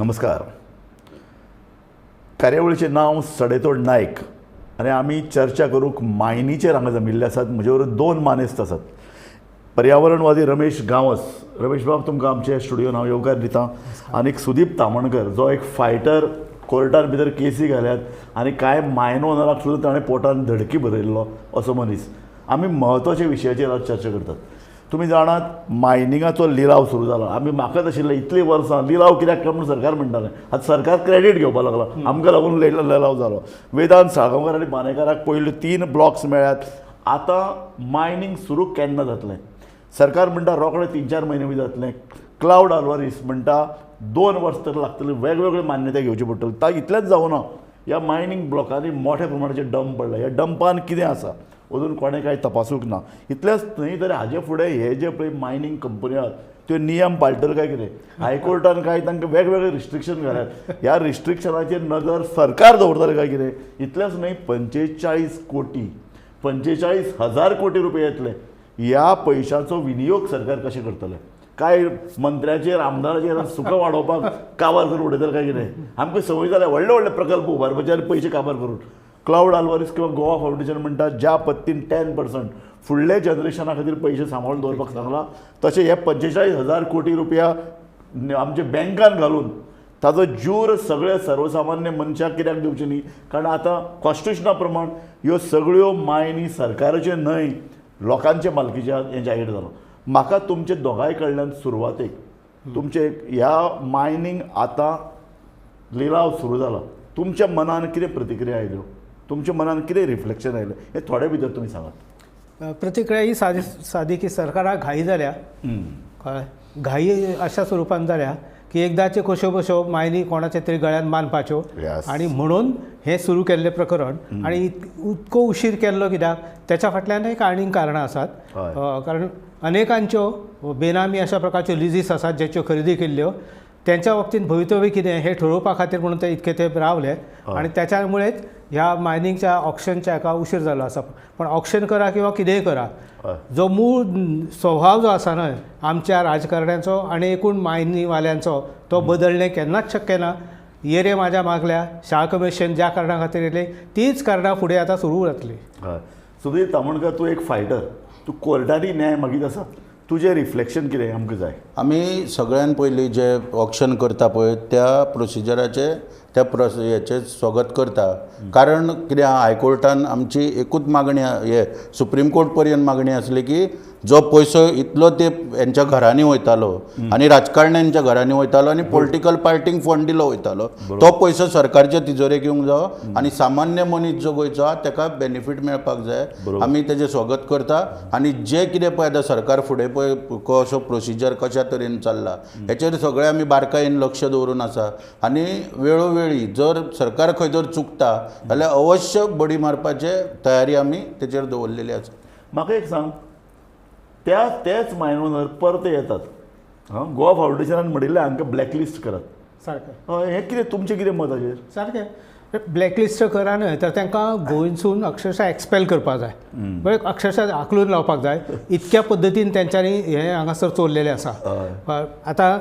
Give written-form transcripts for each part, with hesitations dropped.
नमस्कार. कार्यावळीचें नांव सडेतोड नायक आनी आमी चर्चा करूंक मायनीचेर हांगा जमिल्ले आसात. म्हजे बरोबर दोन मानेस्त आसात. पर्यावरणवादी रमेश गांवस. रमेश बाब, तुमकां आमच्या स्टुडियोन हांव येवकार दितां. आनीक सुदीप तामणकर, जो एक फायटर, कोर्टान भितर केसी घाल्यात आनी कांय मायन ओनराक सुद्दां ताणें पोटान धडकी बरयल्लो असो मनीस. आमी म्हत्वाच्या विशयाचेर आज चर्चा करतात. तुम्ही जाणात, मायनिंगाचो लिलाव सुरू जाला. आमी म्हाकाच आशिल्ले इतली वर्सां लिलाव कित्याक काय म्हणून सरकार म्हणटालें. आतां सरकार क्रेडीट घेवपाक लागला. आमकां लागून लिलाव जालो. वेदांत साळगांवकर आनी बांदेकाराक पयलीं 3 ब्लॉक्स मेळ्ळ्यात. आतां मायनींग सुरू केन्ना जातलें? सरकार म्हणटा रोखडें 3-4 म्हयने भितर जातलें. क्लाउड आल्वारीस म्हणटा 2 वर्स तर लागतली. वेगवेगळे मान्यताय घेवची पडटली. ताका इतलेंच जावना, ह्या मायनींग ब्लॉकांनी मोठ्या प्रमाणाचे डंप पडला. ह्या डंपान कितें आसा अजून कोणें कांय तपासूंक ना. इतलेंच न्हय तर हाजे फुडें हे जे पळय मायनींग कंपनी आहात त्यो नियम पाळटल्यो काय कितें? हायकोर्टान कांय तांकां वेगवेगळे रिस्ट्रिक्शन घाल्यात. ह्या रिस्ट्रिक्शनाचेर नजर सरकार दवरतलें काय कितें? इतलेंच न्हय, 45,000 कोटी रुपये येतले. ह्या पयशांचो विनियोग सरकार कशें करतलें? काय मंत्र्याचेर, आमदाराचेर सुखां वाडोवपाक काबार करून उडयतले काय कितें? आमकां संवय जाल्या व्हडले व्हडले प्रकल्प उबारपाचे आनी पयशे काबार करून. क्लाउड आल्वारीस किंवा गोवा फावंडेशन म्हणटा ज्या पद्दतीन 10% फुडले जनरेशना खातीर पयशे सांबाळून दवरपाक सांगला, तशें हे 45,000 कोटी रुपया आमचे बँकान घालून ताजो जूर सगळे सर्वसामान्य मनशाक कित्याक दिवचे न्ही? कारण आतां कॉन्स्टिट्युशना प्रमाण ह्यो सगळ्यो मायनी सरकाराच्यो न्हय, लोकांचे मालकीच्या हें जाहीर जालो. म्हाका तुमचे दोगांय कडल्यान सुरवातेक तुमचे ह्या मायनींग आतां लिलाव सुरू जाला, तुमच्या मनान कितें प्रतिक्रिया आयल्यो? तुमच्या मनान कितें रिफ्लेक्शन आयलें हें थोडे भितर तुमी सांगात. प्रतिक्रिया ही सादी की सरकाराक घाई जाल्या. कळ्ळें? घाई अशा स्वरुपान जाल्या की एकदांच्यो कश्यो बश्यो मायनी कोणाच्या तरी गळ्यान बांदपाच्यो आनी म्हणून हें सुरू केल्लें प्रकरण. आनी इतको उशीर केल्लो कित्याक? त्याच्या फाटल्यान एक आनीक कारणां आसात. कारण अनेकांच्यो बेनामी अशा प्रकारच्यो लिजीस आसात जेच्यो खरेदी केल्ल्यो. त्यांच्या बाबतीत भवितव्य कितें हें ठरोवपा खातीर म्हणून ते इतके तेंप रावले आनी त्याच्यामुळेच ह्या मायनिंगच्या ऑक्शनच्या हाका उशीर जालो आसा. पण ऑक्शन करा किंवा कितेंय करा, जो मूळ स्वभाव जो आसा न्हय आमच्या राजकारण्यांचो आनी एकूण मायनीवाल्यांचो, तो बदलणें केन्नाच शक्य ना. येरे म्हाज्या मागल्या शाळा कमिशन ज्या कारणां खातीर येयलें तीच कारणां फुडें आतां सुरू जातली. सुधीर तामणकर, तूं एक फायटर, तूं कोर्टांनी न्याय मागीत आसा. तुजें रिफ्लेक्शन कितें आमकां जाय? आमी सगळ्यान पयलीं जे ऑक्शन करता पळय त्या प्रोसिजराचे हेचे स्वागत करता. कारण कितें हायकोर्टान आमची एकूच मागणी, हे सुप्रीम कोर्ट पर्यंत मागणी आसली की जो पयसो इतलो ते हेंच्या घरांनी वयतालो आनी राजकारण्यांच्या घरांनी वयतालो आनी पॉलिटिकल पार्टींक फंड दिलो वयतालो, तो पयसो सरकारच्या तिजोरेक येवंक जावो आनी सामान्य मनीस जो गोंयचो आहा ताका बेनिफीट मेळपाक जाय. आमी तेजें स्वागत करता. आनी जे कितें पळय आतां सरकार फुडें पळय कसो प्रोसिजर कशा तरेन चल्ला हेचेर सगळें आमी बारकायेन लक्ष दवरून आसा. आनी वेळोवेळी जर सरकार खंय जर चुकता जाल्यार अवश्य बडी मारपाचे तयारी आमी तेचेर दवरलेली आसा. म्हाका एक सांग, तेच मायनोनर परत येतात. गोवा फावंडेशनान म्हणिल्लें हांकां ब्लॅकलिस्ट करात. सारकें. हें कितें तुमचें कितें मत हाजेर? सारकें. ब्लॅकलिस्ट करा न्हय तर तांकां गोंयसून अक्षरशा एक्सपेल करपाक जाय. बरें, अक्षरशा हाकलून लावपाक जाय. इतक्या पद्दतीन तेंच्यांनी हें हांगासर चोरलेलें आसा. आतां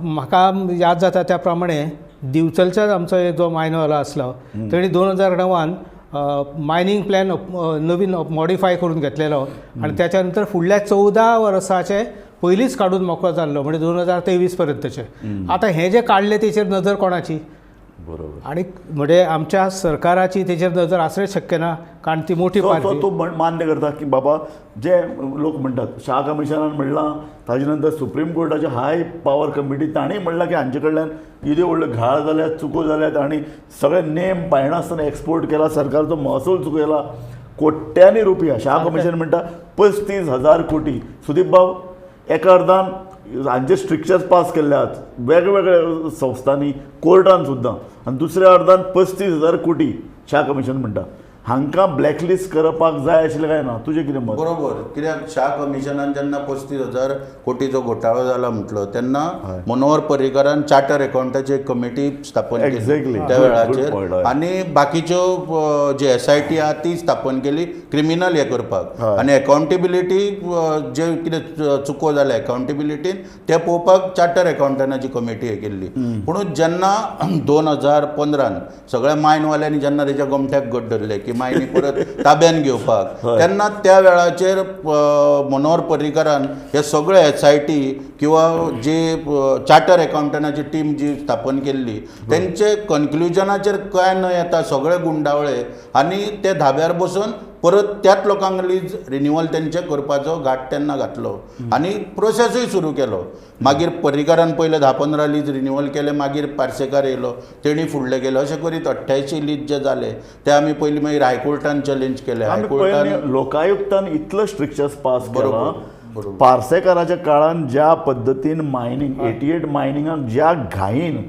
म्हाका याद जाता त्या प्रमाणे दिवचलच्याच आमचो एक जो मायनवालो आसलो ताणी 2009 मायनींग प्लॅन नवीन मॉडिफाय करून घेतलेलो आनी त्याच्या नंतर फुडल्या 14 वर्साचे पयलींच काडून मोकळो जाल्लो, म्हणजे 2023 पर्यंतचे. आतां हें जें काडलें तेचेर नजर कोणाची? बरोबर. आणि म्हणजे आमच्या सरकाराची तेचेर नजर आसणें शक्य ना, कारण ती मोठी पार्टी. तूं मान्य करता की बाबा जे लोक म्हणटात शाळा कमिशनान म्हणलां, ताजे नंतर सुप्रीम कोर्टाचे हाय पावर कमिटी ताणीय म्हणलां की हांचे कडल्यान इतल्यो व्हडल्यो घाळ जाल्यात, चुको जाल्यात आनी सगळे नेम पाळनासतना एक्सपोर्ट केला, सरकारचो महसूल चुकयला कोट्यांनी रुपया. शाळा कमिशन म्हणटा 35,000 कोटी. सुदीप बाब, एका अर्दान हांचे स्ट्रिक्चर्स पास केल्ले आहात वेगवेगळ्या संस्थांनी, कोर्टान सुद्दां, आनी दुसऱ्या अर्दान 35,000 कोटी शाळा कमिशन म्हणटा. हांकां ब्लॅकलिस्ट करपाक जाय आशिल्लें काय ना तुजें कितें मत? बरोबर. कित्याक शा कमिशनान जेन्ना 35,000 कोटीचो घोटाळो जाला म्हटलो तेन्ना मनोहर पर्रीकारान चार्टर अकाउंटाची एक कमिटी स्थापन केली Exactly. त्या Good point, वेळाचेर हय. आनी बाकीच्यो जे SIT आहा ती स्थापन केली क्रिमिनल हे करपाक आनी अकाउंटेबिलिटी जे कितें चुको जाले अकाउंटेबिलिटीन ते पळोवपाक चार्टर अकाउंटंटाची कमिटी हे केल्ली. पूण जेन्ना 2015 सगळ्या मायनवाल्यांनी जेन्ना तेच्या गोमट्याक गट धरले की मायनी परत ताब्यान घेवपाक तेन्ना त्या वेळाचेर मनोहर पर्रीकारान हे सगळे SIT किंवा जे चार्टर अकाउंटंटाची टीम जी स्थापन केल्ली तेंचे कन्क्लुजनाचेर काय न येता सगळे गुंडावळे आनी ते धाब्यार बसून परत त्याच लोकांक लीज रिन्युवल तेंचे करपाचो घाट तेन्ना घातलो आनी प्रोसेसूय सुरू केलो. मागीर पर्रीकारान पयले 10-15 लीज रिन्युवल केले, मागीर पार्सेकार येयलो, तेणी फुडले गेले, अशें करीत 88 लीज जे जाले ते आमी पयलीं मागीर हायकोर्टान चॅलेंज केले. हायकोर्टान लोकायुक्तान इतलो स्ट्रिक्चर्स पास केला. बरोबर. पार्सेकाराच्या काळान ज्या पद्दतीन मायनिंग 88 मायनिंगाक ज्या घाईन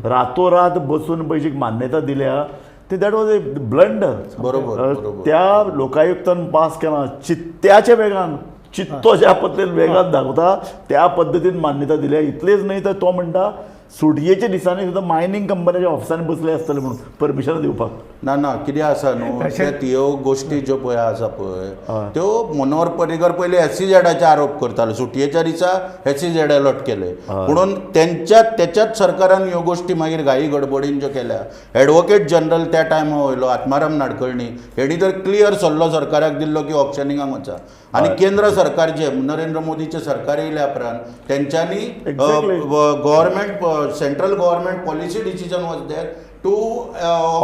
रातोरात बसून पैशाक मान्यता दिल्या ते दॅट वॉज ए ब्लंडर. बरोबर. त्या लोकायुक्तान पास केला चित्त्याच्या वेगान चित्तो ज्या पद्दतीन वेगान दाखवता त्या पद्दतीन मान्यता दिल्या. इतलेच न्हय तर तो म्हणटा सुटयेच्या दिसांनी सुद्दां मायनिंग कंपनीच्या ऑफिसांनी बसले आसतले म्हणून परमिशन दिवपाक. ना कितें आसा न्हू ते ह्यो गोश्टी ज्यो पळय आसा पळय त्यो मनोहर पर्रीकर पयलीं SCZचे आरोप करतालो. सुटयेच्या दिसा SCZ अलॉट केले म्हणून त्याच्याच सरकारान ह्यो गोश्टी मागीर घाई गडबडीन ज्यो केल्या. एडवोकेट जनरल त्या टायमार वयलो आत्माराम नाडकर्णी हेणी तर क्लियर सल्लो सरकाराक दिल्लो की ऑप्शनिंगाक वचा आनी केंद्र सरकारचे नरेंद्र मोदीचे सरकार येयल्या उपरांत तेंच्यांनी government central government policy decision was there to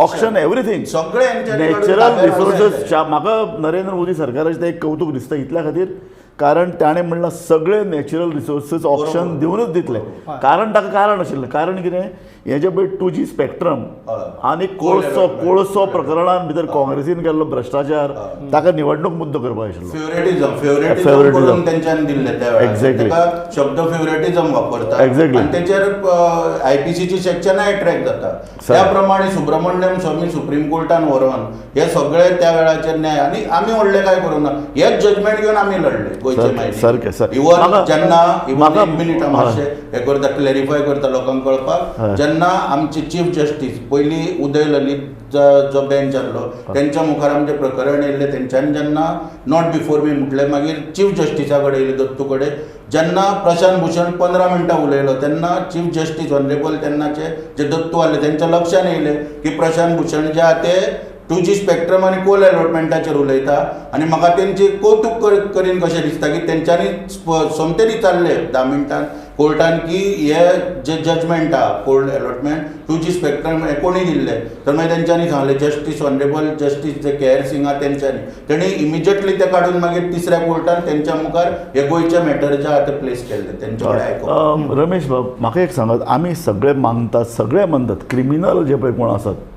option everything सगळे नॅचरल रिसोर्सेस. म्हाका नरेंद्र मोदी सरकाराचें एक कौतुक दिसता इतल्या खातीर कारण ताणें म्हणलां सगळे नॅचरल रिसोर्सीस ऑप्शन दिवनूच दितले. कारण ताका कारण आशिल्लें. कारण कितें हेजे पळय 2G स्पेक्ट्रम आनी कोळसो प्रकरणान भितर काँग्रेसीन केल्लो भ्रश्टाचार ताका निवडणूक मुद्दो करपाक आशिल्लो. फेवरेटिझम तेंच्यांनी दिल्ले त्या वेळार. Exactly. ताका शब्द फेवरेटिझम वापरता Exactly. आनी तेचेर IPCची सेक्शनाय ट्रॅक जाता. त्या प्रमाणे सुब्रमण्यम स्वामी सुप्रीम कोर्टान व्हरोन हे सगळे त्या वेळाचेर न्याय आनी आमी व्हडले काय करूना हेच जजमेंट घेवन आमी लढले गोंयचे माहिती. इवन जेन्ना एक मिनिट मातशें हे करता क्लॅरिफाय करता लोकांक कळपाक जेन्ना आमचे चीफ जस्टीस पयलीं उदय ललीत जो बेंच आसलो तेंच्या मुखार आमचें प्रकरण येयल्लें तेंच्यांनी जेन्ना नॉट बिफोर मी म्हटलें मागीर चीफ जस्टिसा कडेन येयलें दत्तू कडेन जेन्ना प्रशांत भूषण 15 मिनटां उलयलो तेन्ना चीफ जस्टीस ऑनरेबल तेन्नाचे जे दत्तू आसले तेंच्या लक्षान येयलें की प्रशांत भूषण जे आहा ते 2G स्पेक्ट्रम आनी कोल अलॉटमेंटाचेर उलयता आनी म्हाका तेंची कौतुक करीन कशें दिसता की तेंच्यांनी सोमतें दिताल्ले 10 मिनटान कोर्टान की हे जे जजमेंट आहा कोल अलॉटमेंट 2G स्पेक्ट्रम हे कोणी दिल्ले तर मागीर तेंच्यांनी सांगलें जस्टीस ऑनरेबल जस्टीस जे KR सिंग आहा तेंच्यांनी तेणी इमिजिएटली ते काडून मागीर तिसऱ्या कोर्टान तेंच्या मुखार हे गोंयचे मॅटर जे आहा ते प्लेस केल्ले तेंचे कडेन आयकप. रमेश बाब म्हाका एक सांगात आमी सगळे मागतात सगळे म्हणटात क्रिमिनल जे पळय कोण आसात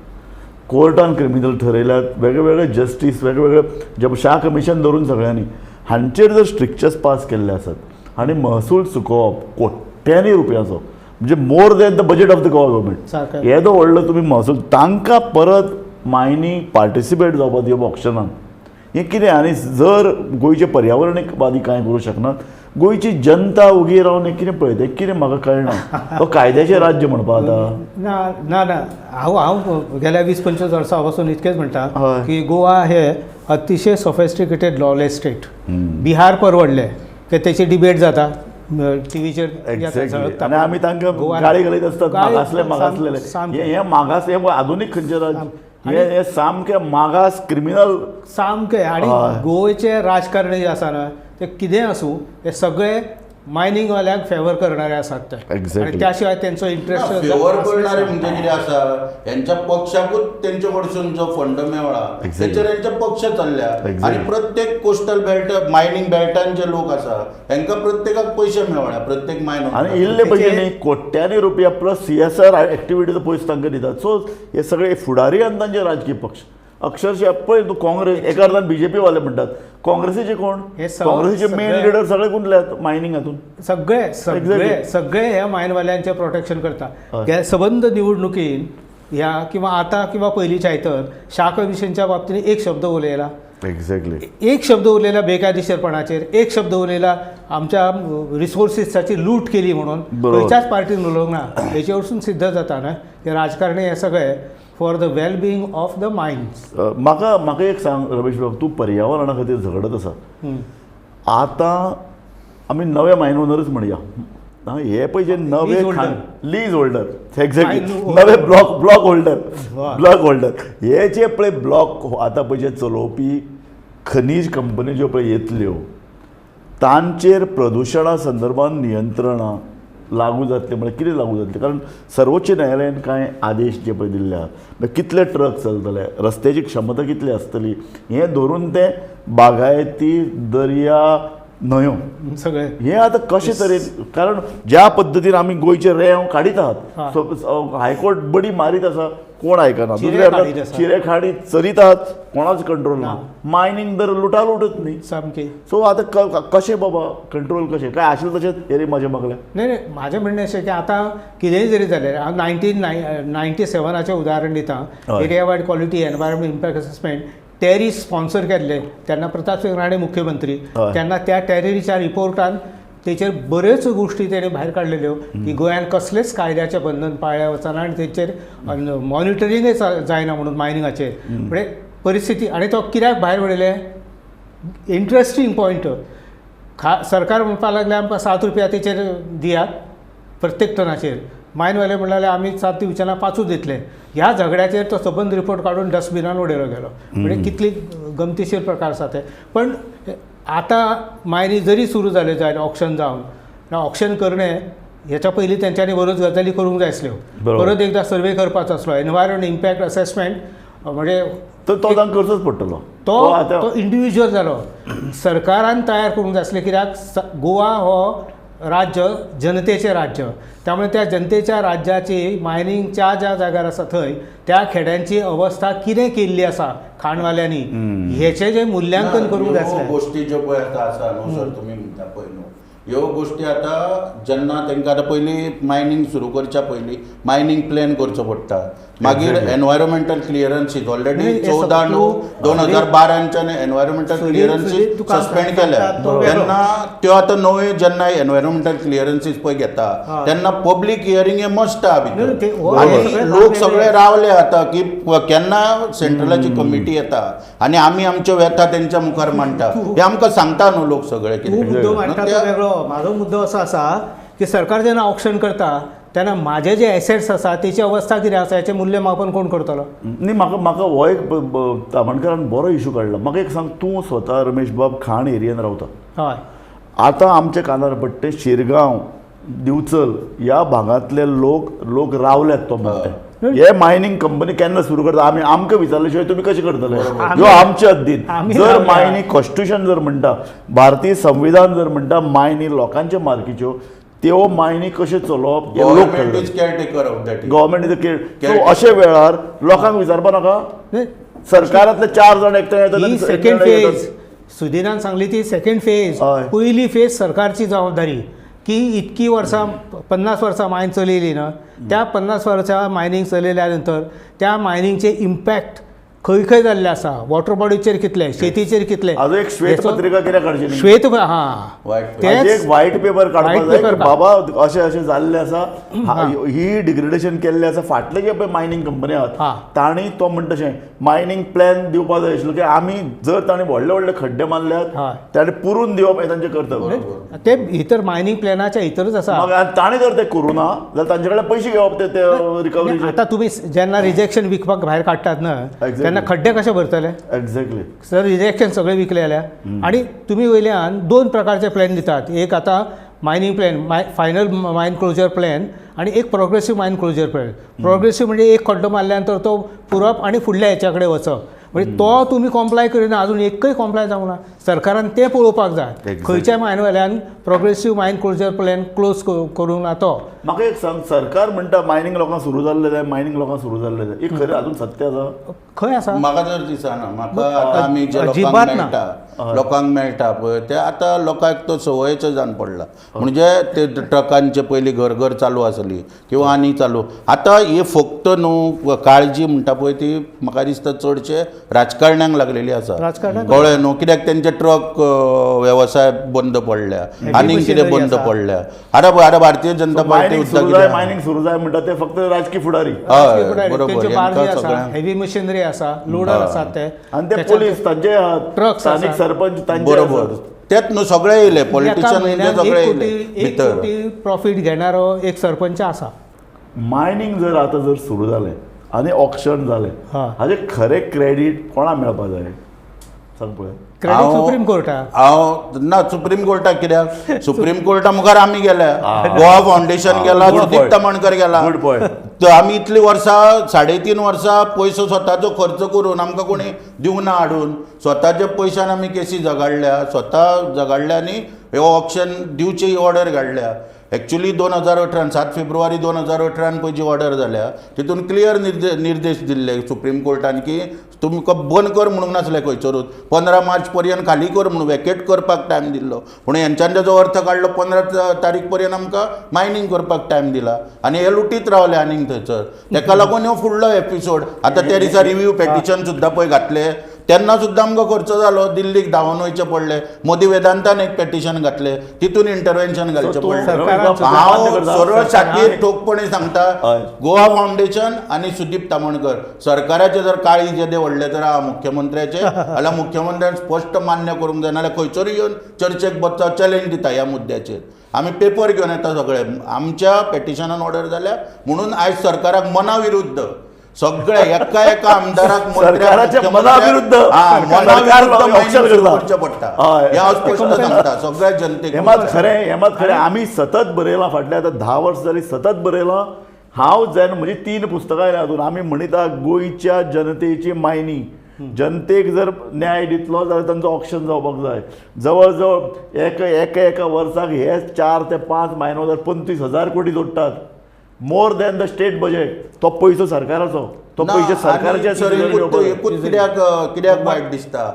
कोर्टान क्रिमिनल ठरयल्यात वेगवेगळे जस्टीस वेगवेगळे जे शा कमिशन धरून सगळ्यांनी हांचेर जर स्ट्रिक्चर्स पास केल्ले आसात आनी महसूल चुकोवप कोट्यांनी रुपयाचो म्हणजे more than the budget of the government येदो व्हडलो तुमी महसूल तांकां परत मायनी पार्टिसिपेट जावपाक दिवप ऑप्शनान हें कितें आनी जर गोंयचे पर्यावरणवादी कांय करूं शकनात गोंयची जनता उगी रावन हें कितें पळयता कितें म्हाका कळना तो कायद्याचें राज्य म्हणपा आतां ना हांव गेल्या 20-25 वर्सां पासून इतकेंच म्हणटा हय. की गोवा हे अतिशय सोफिस्टिकेटेड लॉलेस स्टेट. बिहार परवडले की तेची डिबेट जाता टीव्हीचेर एक्झॅक्टली आनी आमी तांकां गाळी घालीत आसतात मागासलेले हे मागास हे आधुनीक खंयचे राज्य हे सामकें मागास क्रिमिनल सामकें. आनी गोंयचे राजकारणी जे आसा ना ते कितें आसूं हे सगळे मायनिंगवाल्यांक फेवर करणारे आसात ते. Exactly. त्या शिवाय तेंचो इंट्रस्ट फेवर करणारे म्हणजे कितें आसा हेंच्या पक्षाकूच तेंचे कडसून जो फंड मेळ्ळा तेचेर हेंचे पक्ष चल्ल्या आनी प्रत्येक कोस्टल बेल्ट मायनिंग बेल्टान जे लोक आसा हेंकां प्रत्येकाक पयशे मेळ्ळ्या प्रत्येक मायनर आनी इल्ले पयशे न्ही कोट्यांनी रुपया प्लस CSR एक्टिविटीचो पयसो तांकां दितात. सो हे सगळे फुडारी आनी तांचे राजकीय पक्ष अक्षरशः पळय तूं काँग्रेस एका अर्थान BJP वाले म्हणटात काँग्रेसीचे कोण काँग्रेसीचे मेन लिडर सगळे गुंतल्यात मायनिंगातून सगळे ह्या मायनवाल्यांचे प्रोटेक्शन करता. सबंद निवडणुकीन ह्या किंवा आता किंवा पयलींच्या हायतर शा कमिशनच्या बाबतींत एक शब्द उलयला, एक्झॅक्टली. एक शब्द उरलेला बेकायदेशीरपणाचेर, एक शब्द उरलेला आमच्या रिसोर्सीसाची लूट केली म्हणून बरोबर. खंयच्याच पार्टीन उलोवंक ना. हेचे वरसून सिद्ध जाता न्हय की राजकारणी हे सगळे for the well being of the minds. म्हाका एक सांग रमेश बाब, तूं पर्यावरणा खातीर झगडत आसा. आतां आमी नवे मायन ओनरच म्हणया. हे पळय जे नवे Lease holder. Lease holder exactly Mine नवे ब्लॉक होल्डर वा. ब्लॉक होल्डर हे जे पळय ब्लॉक आतां पळय जे चलोवपी खनीज कंपनी ज्यो पळय येतल्यो तांचेर प्रदुशणा संदर्भात नियंत्रणां लागू जातले म्हळ्यार कितें लागू जातले? कारण सर्वोच्च न्यायालयान कांय आदेश जे पळय दिल्ले आहात, कितले ट्रक चलतले, रस्त्याची क्षमता कितली आसतली, हें धरून ते बागायती, दर्या, न्हंयो सगळे हे आतां कशे तरेन, कारण ज्या पद्दतीन आमी गोंयचे रेंव काडीत आहात, हायकोर्ट बडी मारीत आसा, कोण आयकना. चिरे काडीत आसा. चिरे खाडी चलीत आहात, कोणाच कंट्रोल ना. मायनींग दर लुटालूटच न्ही. सामकी सो आतां कशें बाबा कंट्रोल कशें? काय आशिल्लें तशेंच हेरे म्हाजें मागलें. नाही, म्हाजें म्हणणें अशें की आतां कितेंय जरी जालें, हांव 1997चें उदाहरण दितां. हय. Area wide quality environment impact assessment TERI sponsor केल्ले तेन्ना प्रताप सिंग राणे मुख्यमंत्री. हय. तेन्ना त्या टॅरीच्या रिपोर्टान तेचेर बऱ्योच गोश्टी तेणे भायर काडलेल्यो की गोंयांत कसलेच कायद्याचें बंधन पाळ्ळें वचना आनी तेचेर मॉनिटरिंगय जायना म्हणून मायनिंगाचेर. म्हणजे परिस्थिती, आनी तो कित्याक भायर उडयलें? Interesting point. सरकार म्हणपाक लागलें आमकां 7 रुपया तेचेर दियात प्रत्येक टनाचेर. मायनवाले म्हणलें आमी 7 दिवचे ना 5 दितले. ह्या झगड्याचेर तो सबंद रिपोर्ट काडून डस्टबिनान उडयलो गेलो. म्हणजे कितली गमतीशीर प्रकार आसा ते. पण आतां मायनी जरी सुरू जाल्यो जायत ऑक्शन जावन, ऑक्शन करणें हेच्या पयलीं तेंच्यांनी बऱ्योच गजाली करूंक जाय आसल्यो. बरोबर. परत एकदां सर्वे करपाचो आसलो. एनवायरमेंट इम्पॅक्ट असेसमेंट म्हणजे तर तो तांकां करचोच पडटलो. तो इंडिविज्युअल जालो. सरकारान तयार करूंक जाय आसलें. कित्याक गोवा हो राज्य जनतेचें राज्य. त्यामुळे त्या जनतेच्या राज्याची मायनिंगच्या ज्या जाग्यार आसा थंय त्या खेड्यांची अवस्था कितें केल्ली आसा खाणवाल्यांनी हेचें जें मुल्यांकन करूंक जाय आसलें. गोश्टी ज्यो पळय आसा न्हू सर, तुमी म्हणटा पळय न्हू, ह्यो गोश्टी आतां जेन्ना तांकां आतां पयलीं मायनिंग सुरू करच्या पयलीं मायनिंग प्लॅन करचो पडटा. मागीर environmental clearances already 14/9/2012च्यान environmental clearances suspend केल्या. तेन्ना त्यो आतां नव्यो जेन्ना एनवायरमेंटल क्लियरन्सीस पळय घेता तेन्ना पब्लीक हियरींग हे मस्ट आहा भितर. आनी लोक सगळे रावले आतां की केन्ना सेंट्रलाची कमिटी येता आनी आमी आमच्यो व्यथा तेंच्या मुखार मांडटा. हे आमकां सांगता न्हू लोक सगळे तूं मुद्दो मांडटा तो वेगळो. म्हाजो मुद्दो असो आसा की सरकार जेन्ना ऑक्शन करता तेन्ना म्हाजे जे एसेट्स आसा तेची अवस्था कितें आसा हेचें मूल्यमापन कोण करतलो? न्ही, म्हाका हो एक तामणकरान बरो इशू काडला. म्हाका एक सांग, तूं स्वता रमेश बाब खाण एरियेन रावता. हय. आतां आमचे कानारपट्टे शिरगांव, दिवचल ह्या भागांतले लोक रावल्यात तो म्हणटा. हे मायनिंग कंपनी केन्ना सुरू करता? आमकां विचारले शिवाय तुमी कशें करतले? ह्यो आमचे हद्दीन. जर मायनी कॉन्स्टिट्यूशन जर म्हणटा, भारतीय संविधान जर म्हणटा मायनी लोकांचे मालकीच्यो, त्यो मायनी कशें चलोवप हे लोक caretaker of that. Government is care. अशे वेळार लोकांक विचारपा नाका. सरकारांतले 4 जाण एकठांय येतात. ही सेकंड फेज सुदिनान सांगली ती सेकंड फेज. हय. पयली फेज सरकारची जबाबदारी की इतकी वर्सां 50 वर्सां मायन चलयली ना, त्या 50 वर्सां मायनिंग चलयल्या नंतर त्या मायनिंगचे इम्पॅक्ट खंय खंय जाल्ले आसा, वॉटर बॉडीचेर कितले, शेतीचेर कितले. हाजो एक श्वेत पत्रिका कित्याक काडची न्ही? श्वेत हां हाजें एक व्हायट पेपर काडपाक जाय की बाबा अशें अशें जाल्लें आसा, ही डिग्रेडेशन केल्लें आसा. फाटले जे पळय मायनिंग कंपनी आहात तांणी तो म्हणटा तशें मायनिंग प्लॅन दिवपाक जाय आशिल्लो की आमी जर तांणी व्हडले व्हडले खड्डे मारल्यात ताणें पुरून दिवप हें तांचें कर्तव्य. ते भितर मायनिंग प्लॅनाच्या भितरूच आसा. मग ताणें जर तें करूं ना जाल्यार तांचे कडेन पयशे घेवप ते रिकवरी. आतां तुमी जेन्ना रिजेक्शन विकपाक भायर काडटात ना तेन्ना खड्डे कशे भरतले? एक्झॅक्टली. सर रिजेक्शन सगळे विकले जाल्यार. आनी तुमी वयल्यान 2 प्रकारचे प्लॅन दितात. एक आतां मायनिंग प्लॅन, फायनल मायन क्लोजर प्लॅन, आणि एक प्रोग्रेसीव मायन क्लोजर प्लॅन. प्रोग्रेसीव म्हणजे एक खड्डो मारल्या नंतर तो पुरप आणि फुडल्या हेच्या कडेन वचप. म्हणजे तो तुमी कॉम्प्लाय करिना, अजून एकय कॉम्प्लाय जावंक ना. सरकारान तें पळोवपाक जाय. Exactly. खंयच्याय मायनवाल्यान प्रोग्रेसीव मायन क्लोजर प्लॅन क्लोज करूंक ना तो. म्हाका एक सांग, सरकार म्हणटा मायनिंग लोकांक सुरू जाल्ले जाय, मायनिंग लोकांक सुरू जाल्ले जाय. एक खरें अजून सत्य आसा? खंय आसा? म्हाका जर दिसना. म्हाका आतां आमी जे अजिबात लोकांक ना. मेळटा, लोकांक मेळटा पळय ते आतां लोकांक तो संवयचो जावन पडला. म्हणजे ते ट्रकांचे पयलीं घर घर चालू आसली किंवा आनी चालू. आतां हे फक्त न्हू काळजी म्हणटा पळय ती म्हाका दिसता चडशे राजकारण्यांक लागलेली आसा. राजकारण्यांक? कळ्ळें न्हू, कित्याक तेंचे ट्रक वेवसाय बंद पडल्या, आनीक कितें machinery बंद आसा. पडल्या. आतां भारतीय जनता पार्टी मायनिंग सुरू जाय, मायनिंग सुरू जाय म्हणटा ते फक्त राजकीय फुडारी हय तेंच्यो बरोबर. बार्जी हेंकां आसा, सगळ्यांक हेवी मशिनरी आसा, लोडर आसात ते. आणि ते त्याच्यात पोलीस तांचे Trucks स्थानिक आसा. सरपंच तांचे बरोबर. आसात. तेच न्हू सगळे येयले, पॉलिटिशियन एका म्हयन्यात सगळे 1 येयले कोटी 1 भितर. कोटी प्रॉफिट घेणारो एक सरपंच आसा. मायनिंग जर आतां जर सुरू जालें आनी ऑक्शन जालें, हा. हाजें खरें क्रेडीट कोणाक मेळपा जाय सांग पळय. क्रेडीट हांव- सुप्रीम कोर्टाक. हांव ना सुप्रीम कोर्टाक कित्याक? सुप्रीम कोर्टा मुखार आमी गेल्या, गोवा फावंडेशन गेला, Good सुदीप point. तामणकर गेला. Good point. तर आमी इतलीं वर्सां 3.5 वर्सां पयसो स्वताचो खर्च करून आमकां कोणी दिवंक ना हाडून. स्वताच्या पयशान आमी केसी झगडल्या, स्वता झगडल्या आनी हे ऑप्शन दिवची ऑर्डर काडल्या. एक्चुली 2018 7 फेब्रुवारी 2018 पळय जी ऑर्डर जाल्या तितून क्लियर निर्देश दिल्ले सुप्रीम कोर्टान की तुमकां बंद कर म्हणूंक नासलें खंयसरूच. 15 मार्च पर्यंत खाली कर म्हणून वॅकेट करपाक टायम दिल्लो. पूण हेंच्यान जो अर्थ काडलो 15 तारीख पर्यंत आमकां मायनिंग करपाक टायम दिला आनी हे लुटीत रावले आनीक थंयसर. ताका लागून हो फुडलो एपिसोड. आतां त्या दिसा रिव्यू पेटिशन सुद्दां पळय घातले तेन्ना सुद्दां आमकां खर्च जालो. दिल्लीक धांवन वयचें पडलें. मोदी वेदांतान एक पेटिशन घातलें, तितून इंटरव्हेन्शन घालचें तो पडलें. सरकारान हांव सरळ साखीर ठोकपणे सांगता, हय. गोवा फावंडेशन आणि सुदीप तामणकर सरकाराचे जर काळी जेदे व्हडले तर मुख्यमंत्र्याचे जाल्यार मुख्यमंत्र्यान स्पश्ट मान्य करूंक जाय, नाल्यार खंयसरूय येवन चर्चेक बसता, चॅलेंज दिता ह्या मुद्द्याचेर. आमी पेपर घेवन येता सगळे. आमच्या पेटिशनान ऑर्डर जाल्या म्हणून आयज सरकाराक मना विरुद्ध सगळे एका आमदाराक सरकाराच्या मना विरुद्ध मना विरुद्ध ऑप्शन मायनिंग करता. करचें पडटा. हय. हे हांव स्पश्ट सांगता सगळ्या जनतेक. हेमात खरें आमी सतत बरयलां, फाटल्या आतां 10 वर्सां जालीं सतत बरयलां. हांव जेन्ना म्हजी 3 पुस्तकां येयल्या हातून आमी म्हणटा गोंयच्या जनतेची मायनी. जनतेक जर न्याय दितलो जाल्यार तांचो ऑक्शन जावपाक जाय. जवळ जवळ एका वर्साक हे 4 ते 5 मायनोदार 25,000 कोटी जोडटात. More than the state budget. तो पयसो सरकाराचो, तो पयशे सरकाराचे एकूच कित्याक वायट दिसता,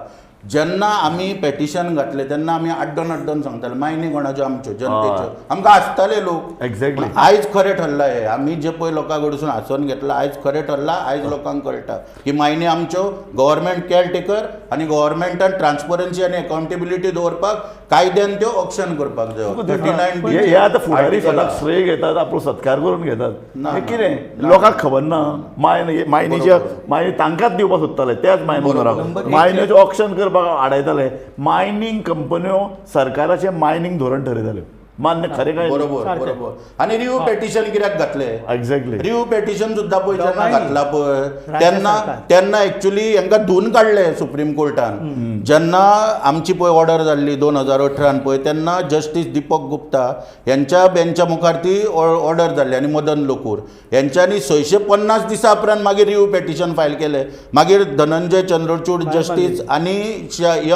जेन्ना आमी पेटिशन घातलें तेन्ना आमी आड्डोन सांगताले मायनी कोणाच्यो आमच्यो जनतेच्यो. आमकां आसताले लोक. एक्झॅक्टली. पण आयज खरें ठरलां हे. आमी जे पळय लोकां कडसून आसोन घेतला आयज खरें ठरलां. आयज लोकांक कळटा की मायनी आमच्यो गव्हर्मेंट केअरटेकर आनी गव्हर्मेंटान ट्रान्सपरन्सी आनी अकावंटेबिलिटी दवरपाक कायद्यान त्यो ऑप्शन करपाक जाय. 39B हे आतां फुडारी आर्टिकल सदांच आहा. श्रेय घेतात, आपलो सत्कार करून घेतात. ना, हे ना. कितें लोकांक खबर ना. मायनीच्या मायनी तांकांच दिवपाक सोदताले त्याच मायनोदाराक. बरोबर. मायनीचें ऑक्शन करपाक आडायताले. मायनिंग कंपन्यो सरकाराचें मायनिंग धोरण ठरयताल्यो. मान्य खरें काय? बरोबर. आनी रिव्यू पेटिशन कित्याक घातलें? एक्झॅक्टली. रिव्यू पेटिशन सुद्दां पळय जेन्ना दोगांयनी. घातला पळय राज्य तेन्ना सरकार. एक्चुली हांकां धुवन काडलें सुप्रीम कोर्टान. जेन्ना आमची पळय ऑर्डर जाल्ली 2018 पळय तेन्ना जस्टीस दीपक गुप्ता यांच्या बेंचा मुखार ती ऑर्डर जाल्ली आनी मदन लोकूर यांच्यांनी 650 दिसा उपरांत मागीर रिव्यू पेटिशन फायल केलें. मागीर धनंजय चंद्रचूड जस्टीस आनी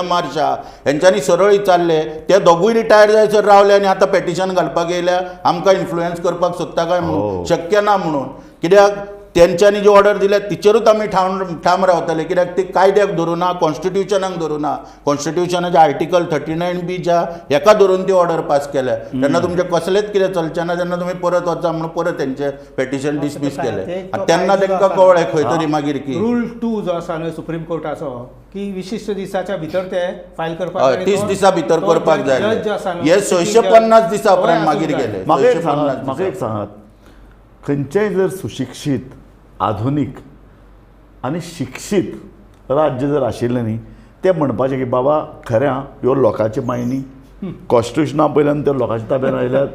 M.R. शाह यांच्यांनी सरळ विचारले. ते दोगूय रिटायर जायसर रावले आनी आतां पेटिशन घालपाक येयल्या आमकां इन्फ्लुएन्स करपाक सोदता काय म्हणून. शक्य ना म्हणून. कित्याक तेंच्यांनी जी ऑर्डर दिल्या तिचेरूच आमी ठाम रावतले. कित्याक ती कायद्याक धरून ना, कॉन्स्टिट्युशनाक धरून ना. कॉन्स्टिट्युशनाच्या आर्टिकल 39B ज्या हेका धरून ती ऑर्डर पास केल्या. तेन्ना तुमचें कसलेंच कितें चलचें ना. जेन्ना तुमी परत वचा म्हणून परत तेंचें पेटिशन डिसमीस केलें. तेन्ना तांकां कळ्ळें खंय तरी मागीर की रूल 2 जो आसा न्हय सुप्रीम कोर्टाचो की विशिश्ट दिसाच्या भितर ते फायल करपाक हय आनी 30 तो- दिसा भितर तो करपाक जज जाय. जो आसा न्हय, हे सिटींग 650 दिसा उपरांत जज, मागीर तो गेले. म्हाका एक 650 सांगात खंयचेय जर सुशिक्षीत आधुनीक आनी शिक्षीत राज्य जर आशिल्लें न्ही ते म्हणपाचें की बाबा खऱ्या ह्यो लोकांची मायनी कॉन्स्टिट्युशना पयल्यान त्यो लोकांच्या ताब्यान आयल्यात.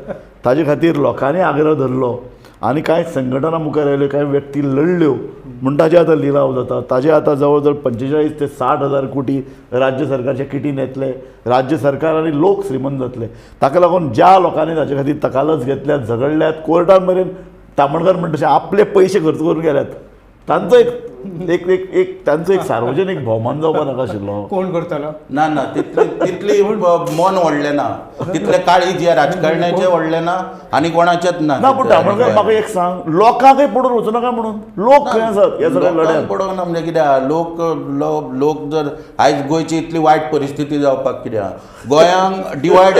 ताजे खातीर लोकांनी आग्रह धरलो आनी कांय संघटना मुखार आयल्यो, कांय व्यक्ती लढल्यो म्हूण ताजे आतां लिलाव जाता. ताजे आतां जवळ जवळ 45 ते 60,000 कोटी राज्य सरकारच्या किटीन येतले. राज्य सरकार आनी लोक श्रीमंत जातले. ताका लागून ज्या लोकांनी ताचे खातीर तकालस घेतल्यात, झगडल्यात, कोर्टान मेरेन तामणकर म्हणटा तशें आपले पयशे खर्च करून गेल्यात तांचो एक एक एक एक तांचो एक सार्वजनीक भोवमान जावपा नाका आशिल्लो. कोण करतलो? ना ना तितली मन व्हडलें ना, तितले काळीज ह्या राजकारण्याचे व्हडलें ना आनी कोणाचेच ना. ना पूण दामोदर म्हाका एक सांग, लोकांकय पडून वचूं नाका म्हणून. लोक खंय आसात ह्या सगळ्या लढ्यात? पडोवंक ना म्हणजे कित्याक लोक जर आयज गोंयची इतली वायट परिस्थिती जावपाक कित्याक गोंयांक डिवायड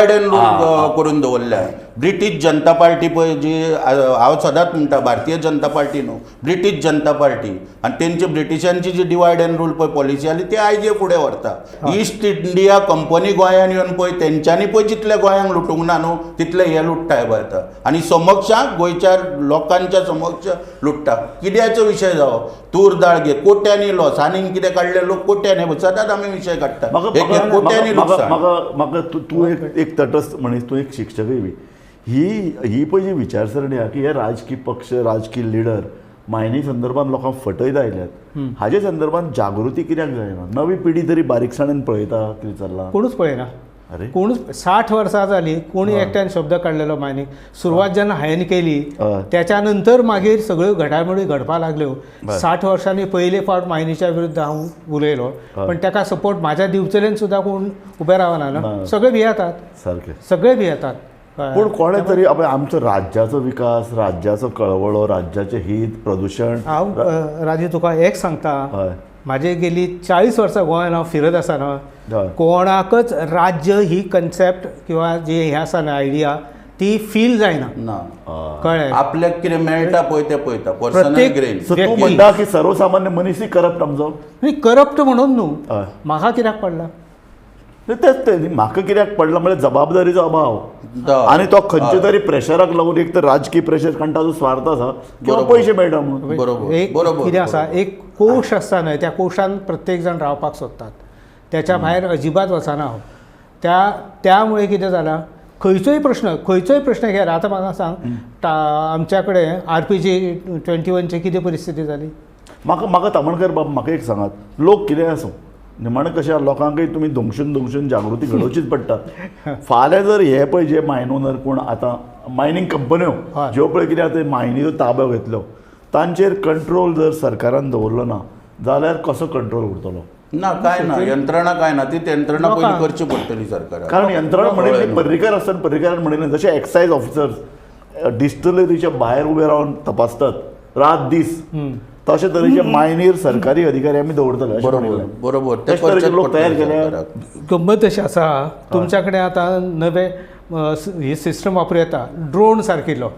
एंड रूल करून दवरल्या. ब्रिटीश जनता पार्टी पळय जी हांव सदांच म्हणटा भारतीय जनता पार्टी न्हू, ब्रिटीश जनता पार्टी, आनी तेंची ब्रिटिशांची जी डिवायड एंड रूल पळय पॉलिसी आली ती आयज फुडें व्हरता. ईस्ट इंडिया कंपनी गोंयांत येवन पळय तेंच्यांनी पळय जितले गोंयांक लुटूंक ना न्हू तितले हे लुट्टाय भारता आनी समक्षाक गोंयच्या लोकांच्या समक्ष लुट्टा. कित्याचो विशय जावो, तूर दाळ घे, कोट्यांनी लॉस, आनीक कितें काडले लोक कोट्यांनी, सदांच आमी विशय काडटा कोट्यांनी लुकसाण. म्हाका तूं एक तटस्थ मनीस, तूं एक शिक्षकय बी. ही पळय जी विचारसरणी आहा की हे राजकीय पक्ष, राजकीय लिडर मायनी संदर्भात लोकांक फटयत आयल्यात, हाचे संदर्भात जागृती कित्याक जायना? नवी पिढी तरी बारीकसाणेन पळयता कितें चल्लां? कोणूच पळयना. अरे कोणूच 60 वर्सां जाली कोणी एकट्यान शब्द काडलेलो मायनीक. सुरवात जेन्ना हांवें केली त्याच्या नंतर मागीर सगळ्यो घडामोडी घडपाक लागल्यो. 60 वर्सांनी पयले फावट मायनीच्या विरुद्ध हांव उलयलो, पण ताका सपोर्ट म्हाज्या दिवचलेन सुद्दां कोण उबे रावना ना. सगळे भियेतात, सारकें. सगळे भियेतात. पूण कोणे तरी आमचो राज्याचो विकास, राज्याचो कळवळो, राज्याचें हित, प्रदूशण. हांव राजू तुका एक सांगता, हय म्हाजे गेली 40 वर्सां गोंयांत हांव फिरत आसतना हय कोणाकच राज्य ही कन्सेप्ट किंवा जी हे आसा ना आयडिया ती फील जायना. ना कळ्ळें? आपल्याक कितें मेळटा पळय तें पळयता, पर्सनल प्रत्येक ग्रेन. सो तूं म्हणटा की सर्वसामान्य मनीसय करप्ट आमचो? न्ही करप्ट म्हणून न्हू, हय म्हाका कित्याक पडला? तेच ते म्हाका कित्याक पडला म्हणजे जबाबदारीचो अभाव. आनी तो खंयचे तरी प्रेशराक लागून, एक तर राजकीय प्रेशर कारण ताजो स्वार्थ आसा किंवा पयशे मेळटा म्हणून. बरोबर एक बरोबर कितें आसा, एक कोश आसता न्हय, त्या कोशान प्रत्येक जाण रावपाक सोदतात, त्याच्या भायर अजिबात वचना हांव. त्यामुळे कितें जालां, खंयचोय प्रश्न घे. आतां म्हाका सांग, आमच्या कडेन RPG 21ची कितें परिस्थिती जाली? म्हाका तामणकर बाब म्हाका एक सांगात, लोक कितें आसूं निमाणें कशें लोकांकय तुमी धुमशून जागृती घडोवचीच पडटा. फाल्यां जर हे पळय जे मायन ओनर कोण आतां मायनींग कंपन्यो ज्यो पळय कितें आतां मायनीचो ताबो घेतलो, तांचेर कंट्रोल जर सरकारान दवरलो ना जाल्यार कसो कंट्रोल उरतलो? ना काय ना, यंत्रणा काय ना, ती यंत्रणा पयली करची पडटली सरकाराक. कारण यंत्रणा म्हणिल्ली पर्रीकार आसतना पर्रीकारान म्हणिल्लें जशे एक्सायज ऑफिसर्स डिस्टिलरीच्या भायर उबे रावन तपासतात रात दीस, तशे तरेचे मायनीर सरकारी अधिकारी आमी दवरतले. बरोबर तेच तरेचे लोक तयार केल्या. गंमत अशी आसा, तुमच्या कडेन आतां नवे ही सिस्टम वापरूं येता, ड्रोन सारकिल्लो.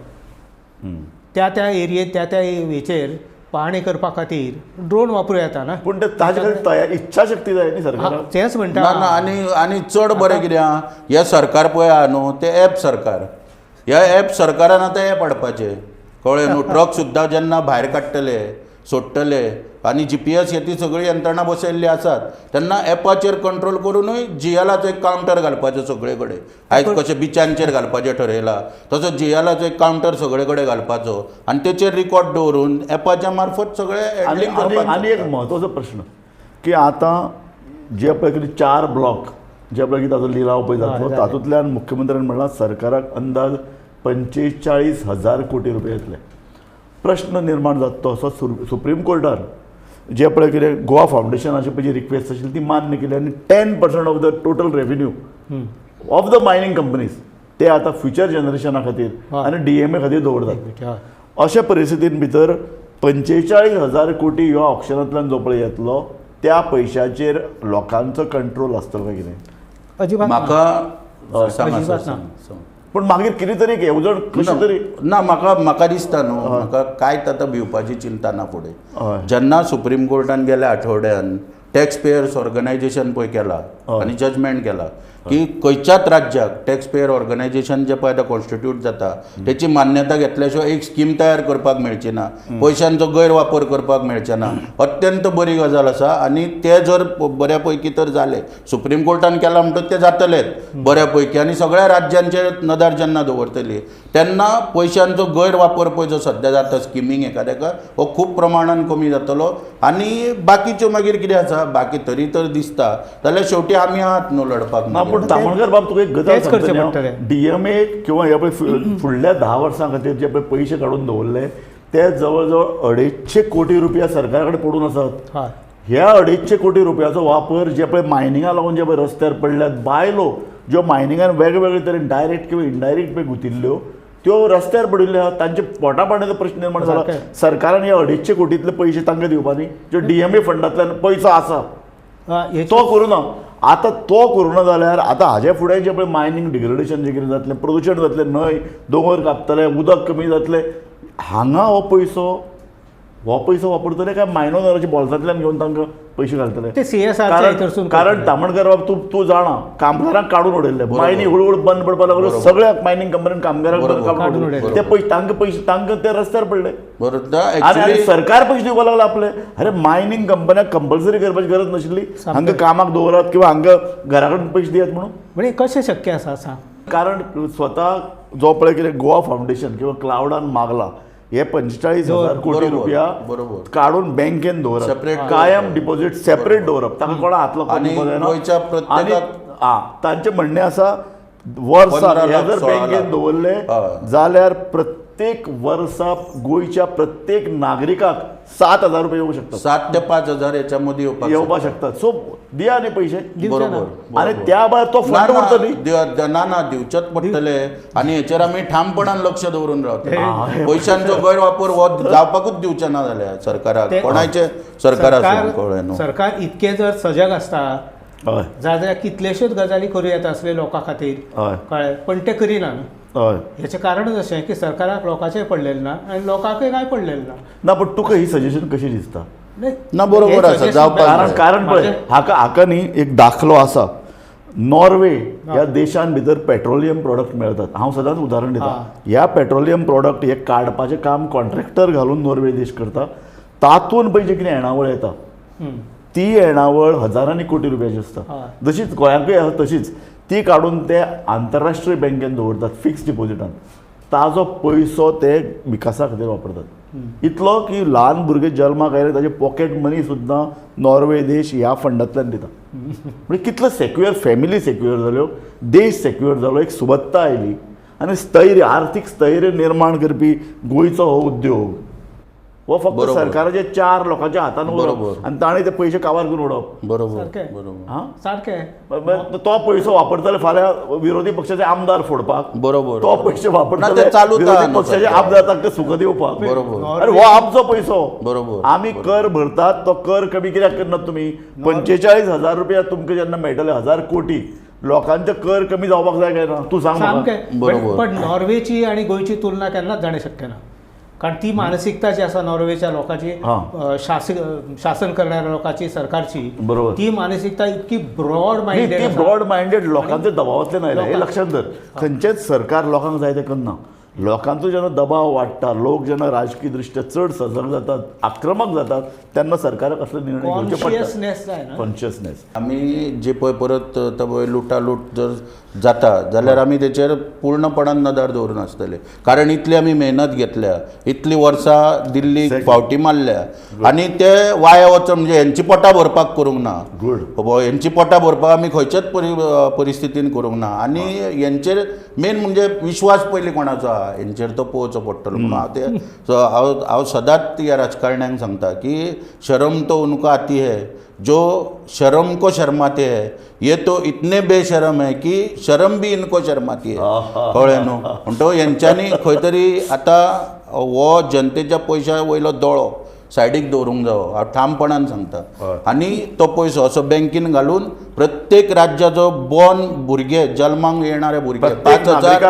त्या एरियेत त्या हेचेर पाहणी करपा खातीर ड्रोन वापरूं येता ना. पूण ताजे खातीर तयार इच्छाशक्ती जाय न्ही सरकाराक. तेंच म्हणटा. ना आनी चड बरें कितें आहा, हे सरकार पळय आहा न्हू ते ॲप सरकार, ह्या ॲप सरकारान आतां ॲप हाडपाचें, कळ्ळें न्हू. ट्रक सुद्दां जेन्ना भायर काडटले सोडटले आनी GPS ती सगळी यंत्रणा बसयल्ली आसात, तेन्ना ॲपाचेर कंट्रोल करूनय GLाचो एक कावंटर घालपाचो सगळे कडेन. आयज कशें बिचांचेर घालपाचें ठरयलां तसो GLाचो एक कावंटर सगळे कडेन घालपाचो आनी तेचेर रिकॉर्ड दवरून ॲपाच्या मार्फत सगळे हँडलिंग करपाचें. आनी एक म्हत्वाचो प्रश्न की आतां जे पळय कितें 4 ब्लॉक जे पळय कितें ताचो लिलाव पळय जातलो, तातूंतल्यान मुख्यमंत्र्यान म्हणलां सरकाराक अंदाज 45,000 कोटी रुपया येतले. प्रश्न निर्माण जाता असो सुप्रीम कोर्टान जे पळय कितें गोवा फावंडेशनाची पळय जी रिक्वेस्ट आशिल्ली ती मान्य केली आनी 10% of the total revenue of the mining companies ते आतां फ्युचर जनरेशना खातीर आनी DMA खातीर दवरतात. अशा परिस्थितीन भितर 45,000 कोटी ह्यो ऑप्शनांतल्यान जो पळय येतलो त्या पयशाचेर लोकांचो कंट्रोल आसतलो काय कितें? अजिबात म्हाका सांग. पूण मागीर कितें तरी येवजण कशें तरी ना, म्हाका दिसता न्हू, म्हाका कांयच आतां भिवपाची चिंता ना फुडें. जेन्ना सुप्रीम कोर्टान गेल्या आठवड्यान टॅक्स पेयर्स ऑर्गनायझेशन पळय केला आनी जजमेंट केला की खंयच्याच राज्याक टॅक्स पेयर ऑर्गनायझेशन जे पळय आतां कॉन्स्टिट्यूट जाता तेची मान्यता घेतल्या शिवाय एक स्कीम तयार करपाक मेळची ना, पयशांचो गैरवापर करपाक मेळचे ना. अत्यंत बरी गजाल आसा आनी ते जर बऱ्या पैकी तर जाले, सुप्रीम कोर्टान केला म्हणटच ते जातलेच बऱ्या पैकी आनी सगळ्या राज्यांचे नदर जेन्ना दवरतली तेन्ना पयशांचो गैरवापर पळय जो सद्या जाता स्किमींग एकाद्याका हो खूब प्रमाणान कमी जातलो. आनी बाकीच्यो मागीर कितें आसा, बाकी तरी तर दिसता जाल्यार शेवटी आमी आहात न्हू लडपाक. पूण तामणकर बाब तुका एक गजाल सांगता, DMA किंवा हे पळय फुडल्या 10 वर्सां खातीर जे पळय पयशे काडून दवरले ते जवळजवळ 250 कोटी रुपया सरकारा कडेन पडून आसात. हय ह्या 250 कोटी रुपयाचो वापर जे पळय मायनिंगा लागून जे पळय रस्त्यार पडल्यात, बायलो ज्यो मायनिंगान वेगवेगळे तरेन डायरेक्ट किंवा इनडायरेक्ट पळय गुंतिल्ल्यो त्यो रस्त्यार पडिल्ल्यो आहात. तांचे पोटा पाण्याचो प्रश्न निर्माण जाला. सरकारान ह्या 250 कोटींतले पयशे तांकां दिवपानी ज्यो DMA फंडांतल्यान पयसो आसा तो करूना. आतां तो करूना जाल्यार आतां हाजे फुडें जे पळय मायनींग डिग्रेडेशन जें कितें जातलें, प्रदूशण जातलें, न्हंय दोंगर कापतले, उदक कमी जातलें, हांगा हो पयसो वापरतले काय मायनोराच्या बॉल्सांतल्यान घेवन तांकां पयशे घालतले. ते CSR च्या हितूरसून कारण तामणकर बाब तूं जाणा कामगारांक काडून उडयल्ले, मायनी हळूहळू बंद पडपाक लागलो, सगळ्या मायनिंग कंपनीन कामगारांक काडून उडयले. ते पयशे तांकां ते रस्त्यार पडले आनी सरकार पयशे दिवपाक लागला आपले. अरे मायनिंग कंपन्यांक कंपल्सरी करपाची गरज नाशिल्ली, हांकां कामाक दवरात किंवा हांकां घरा कडेन पयशे दियात म्हणून. म्हणजे कशें शक्य आसा सांग. कारण स्वता जो पळय कितें गोवा फावंडेशन किंवा क्लाउडान मागला हे 45,000 कोटी रुपया काढून बँकेन दवरप, कायम डिपॉझिट सेपरेट दवरप, ताका कोणा हातलो आनी तांचे म्हणणें आसा वर्साक हे जर बँकेन दवरले जाल्यार प्रत्येक वर्सा गोंयच्या प्रत्येक नागरिकाक 7,000 रुपया येवंक शकतात. 7 ते 5,000 याच्या मदीं येवपाक शकतात. सो दिया न्ही पयशे. बरोबर. आनी त्या भायर तो फंड उरतली. ना दिवचेच पडटले आनी हेचेर आमी ठामपणान लक्ष दवरून रावतले. पयशांचो गैरवापर हो जावपाकूच दिवचे ना जाल्यार सरकाराक, कोणाचे सरकार आसूं कळ्ळें न्हू. सरकार इतके जर सजग आसता जाल्यार कितलेश्योच गजाली करूं येता असले लोकां खातीर, कळ्ळें, पण ते करिना. हेचें कारणच अशें की सरकाराक लोकांचें पडलेलें ना आनी लोकांकय काय पडलेलें ना. पण तुका ही सजेशन कशी दिसता? ना बरोबर आसा जावपाक. कारण पळय हाका न्ही एक दाखलो आसा. नॉर्वे ह्या देशान भितर पेट्रोलियम प्रॉडक्ट मेळटात. हांव सदांच उदाहरण दिता. ह्या पेट्रोलियम प्रॉडक्ट हे काडपाचें काम कॉन्ट्रॅक्टर घालून नॉर्वे देश करता. तातूंत पळय जी कितें येणावळ येता ती येणावळ हजारांनी कोटी रुपयाची आसता. जशीच गोंयांकूय आसा तशीच ती काडून ते आंतरराष्ट्रीय बँकेन दवरतात फिक्स डिपॉझिटान. ताजो पयसो ते विकासा खातीर वापरतात. इतलो की ल्हान भुरगे जल्माक आयले ताजे पॉकेट मनी सुद्दां नॉर्वे देश ह्या फंडांतल्यान दिता. म्हणजे कितलो सेक्युअर, फॅमिली सेक्युअर जाल्यो, देश सेक्युअर जालो, एक सुबत्ता आयली आनी स्थैर्य, आर्थीक स्थैर्य निर्माण करपी गोंयचो हो उद्योग हो फक्त सरकाराचे 4 लोकांच्या हातान उरप आनी ताणें ते पयशे काबार करून उडोवप. सारकें तो पयसो वापरतले फाल्यां विरोधी पक्षाचे आमदार फोडपाक. बरोबर. तो पयशे वापरतले विरोधी पक्षाचे आमदारांक सुख दिवपाक. बरोबर. अरे हो आमचो पयसो. बरोबर. आमी कर भरतात, तो कर कमी कित्याक करनात तुमी? 45,000 रुपया तुमकां जेन्ना मेळटले 1,000 कोटी लोकांचे कर कमी जावपाक जाय काय ना? तूं सांग म्हाका. पण नॉर्वेची आनी गोंयची तुलना केन्नाच जाणें शक्य ना. कारण ती मानसिकता जी आसा नॉर्वेच्या लोकांची, शासन करणाऱ्या लोकांची, सरकारची, ती मानसिकता इतकी ब्रॉड माइंडेड लोकांच्या दबावांतल्यान आयल्या हे लक्षात धर. खंयचेच सरकार लोकांक जाय ते करना. लोकांचो जेन्ना दबाव वाडटा, लोक जेन्ना राजकीय दृश्ट्या चड सजग जातात, आक्रमक जातात, तेन्ना सरकाराक असले निर्णय घेवचे पडटात. कॉन्शियसनेस. आमी जे पळय परत लुटालूट जर जाता जाल्यार आमी तेचेर पूर्णपणान नदर दवरून आसतले. कारण इतली आमी मेहनत घेतल्या, इतली वर्सां दिल्लीक फावटी मारल्या आनी ते वाया वचून म्हणजे हेंची पोटां भरपाक करूंक ना. हेंची पोटां भरपाक आमी खंयच्याच परिस्थितीन करूंक ना. आनी हेंचेर मेन म्हणजे विश्वास पयलीं कोणाचो आहा हेंचेर तो पळोवचो पडटलो. म्हणून हांव सदांच ह्या राजकारण्यांक सांगता की शर्म तो उनको आती है, जो शर्म को शर्माते है, ये तो इतने बेशरम है की शर्म भी इनको शर्माती है. कळ्ळें न्हू. म्हणटो हेंच्यांनी खंय तरी आतां हो जनतेच्या पयशा वयलो दोळो सायडीक दवरूंक जावो. हांव ठामपणान सांगता. आनी तो पयसो असो बँकेन घालून प्रत्येक राज्याचो बोर्न भुरगे, जल्माक येणारे भुरगे 5,000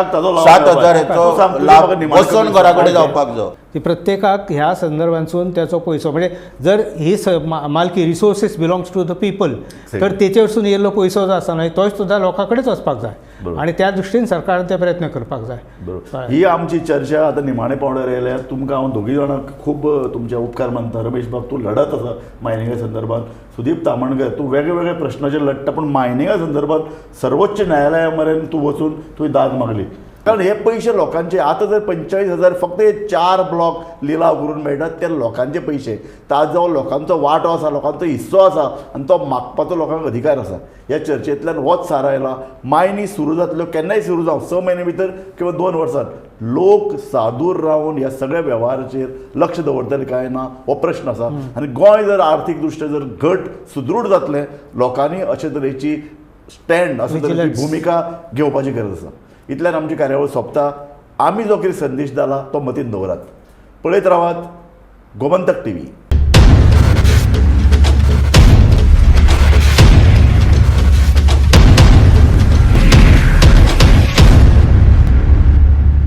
7,000 हेचो लाभ वचून घरा कडेन जावपाक जाय. ती प्रत्येकाक ह्या संदर्भांसून त्याचो पयसो म्हणजे जर ही मालकी resources belongs to the people तर तेचे वरसून येयल्लो पयसो जो आसा न्हय तो सुद्दां लोकां कडेच वचपाक जाय आणि त्या दृश्टीन सरकारान ते प्रयत्न करपाक जाय. ही आमची चर्चा आता निमाणे पावण्यार येयल्या. तुमकां हांव दोगी जाणांक खूब तुमचे उपकार मानता. रमेश बाब तूं लढत आसा मायनिंगा संदर्भात. सुदीप तामणकर तूं वेगळे वेगळे प्रश्नाचेर लढटा, पण मायनिंगा संदर्भात सर्वोच्च न्यायालया मेरेन तूं वचून तुवें दाद मागली. कारण हे पयशे लोकांचे आतां जर 45,000 फक्त हे 4 ब्लॉक लिलाव करून मेळटात ते लोकांचे पयशे. ताजो जो लोकांचो वांटो आसा, लोकांचो हिस्सो आसा आनी तो मागपाचो लोकांक अधिकार आसा. ह्या चर्चेंतल्यान होच सार आयला. मायनी सुरू जातल्यो केन्नाय सुरू जावं 6 म्हयने भितर किंवा 2 वर्सांत लोक सादूर रावन ह्या सगळ्या वेव्हाराचेर लक्ष दवरतले काय ना हो प्रश्न आसा. आनी गोंय जर आर्थीक दृश्ट्या जर घट सुदृढ जातलें लोकांनी अशे तरेची स्टँड अशे तरेची भुमिका घेवपाची गरज आसा. इतल्यान आमची कार्यावळ सोंपता. आमी जो कितें संदेश दिला तो मतींत दवरात. पळयत रावात गोमंतक TV.